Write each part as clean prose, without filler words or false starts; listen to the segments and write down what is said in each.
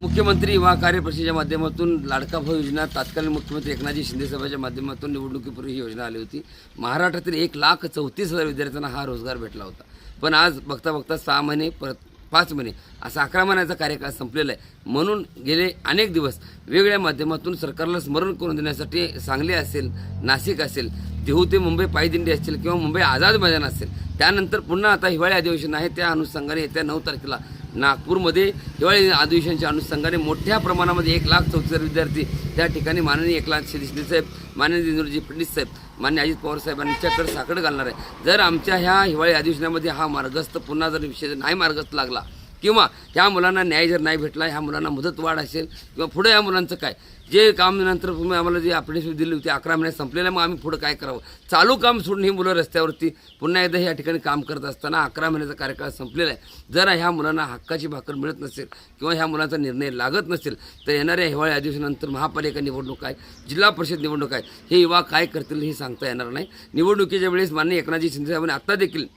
मुख्यमंत्री युवा कार्यपरिषदेच्या माध्यमातून लाडका भाऊ योजना तात्कालीन मुख्यमंत्री एकनाथजी शिंदे साहेबांच्या माध्यमातून निवडणुकीपूर्वी ही योजना आली होती। महाराष्ट्रातील 1,34,000 विद्यार्थ्यांना हा रोजगार भेटला होता। पण आज बघता बघता 6 महिने परत 5 महिने असा 11 महिन्याचा कार्यकाळ संपलेला आहे। म्हणून गेले अनेक दिवस वेगवेगळ्या माध्यमातून सरकारला स्मरण करून देण्यासाठी सांगली असेल, नाशिक असेल, देहू ते मुंबई पायदिंडी असेल किंवा मुंबई आझाद मैदान असेल, त्यानंतर पुन्हा आता हिवाळी अधिवेशन आहे। त्या अनुषंगाने येत्या 9 तारखेला नागपूरमध्ये हिवाळी अधिवेशनाच्या अनुषंगाने मोठ्या प्रमाणामध्ये 1,34,000 विद्यार्थी त्या ठिकाणी माननीय एकनाथ शिंदे साहेब, माननीय इंद्रजी फडणवीस साहेब, माननीय अजित पवार साहेबांच्याकडे साकडं घालणार आहे। जर आमच्या ह्या हिवाळी अधिवेशनामध्ये हा मार्गस्थ पुन्हा जर विषय नाही मार्गस्थ लागला किंवा ह्या मुलांना न्याय जर नाही भेटला, ह्या मुलांना मुदतवाढ असेल किंवा पुढे ह्या मुलांचं काय जे काम नंतर तुम्ही आम्हाला जे अप्रेंटिसशिप दिली होती 11 महिन्यात संपलेलं, मग आम्ही पुढे काय करावं? चालू काम सोडून ही मुलं रस्त्यावरती पुन्हा एकदा या ठिकाणी काम करत असताना 11 महिन्याचा कार्यकाळ संपलेला आहे। जर ह्या मुलांना हक्काची भाकर मिळत नसेल किंवा ह्या मुलांचा निर्णय लागत नसेल तर येणाऱ्या हिवाळी अधिवेशनानंतर महापालिका निवडणूक आहे, जिल्हा परिषद निवडणूक आहे, हे युवा काय करतील हे सांगता येणार नाही। निवडणुकीच्या वेळेस माननीय एकनाथजी शिंदे साहेबांनी आता देखील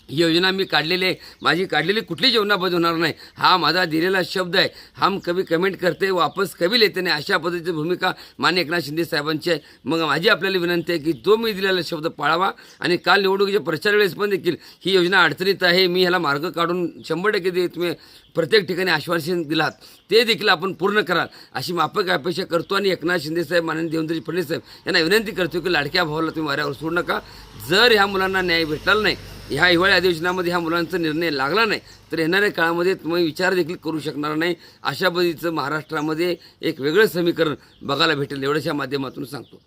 ही योजना मी काढलेली आहे, माझी काढलेली कुठलीच योजना बंद होणार नाही, हा माझा दिलेला शब्द आहे। हम कभी कमेंट करते वापस कभी लेते नाही, अशा पद्धतीची भूमिका माननीय एकनाथ शिंदे साहेबांची आहे। मग माझी आपल्याला विनंती आहे की तो मी दिलेला शब्द पाळावा आणि काल निवडणुकीच्या प्रचार वेळेस पण देखील ही योजना अडचणीत आहे, मी ह्याला मार्ग काढून 100% तुम्ही प्रत्येक ठिकाणी आश्वासन दिलात ते देखील आपण पूर्ण कराल अशी माफक अपेक्षा करतो। आणि एकनाथ शिंदे साहेब, माननीय देवेंद्रजी फडणवीस साहेब यांना विनंती करतो की लाडक्या भावाला तुम्ही वाऱ्यावर सोडू नका। जर ह्या मुलांना न्याय भेटला नाही, ह्या हिवाळी अधिवेशनामध्ये ह्या मुलांचा निर्णय लागला नाही तर येणाऱ्या काळामध्ये तुम्ही विचार देखील करू शकणार नाही। अशा पद्धतीचं महाराष्ट्रामध्ये एक वेगळं समीकरण बघायला भेटेल, एवढ्याच्या माध्यमातून सांगतो।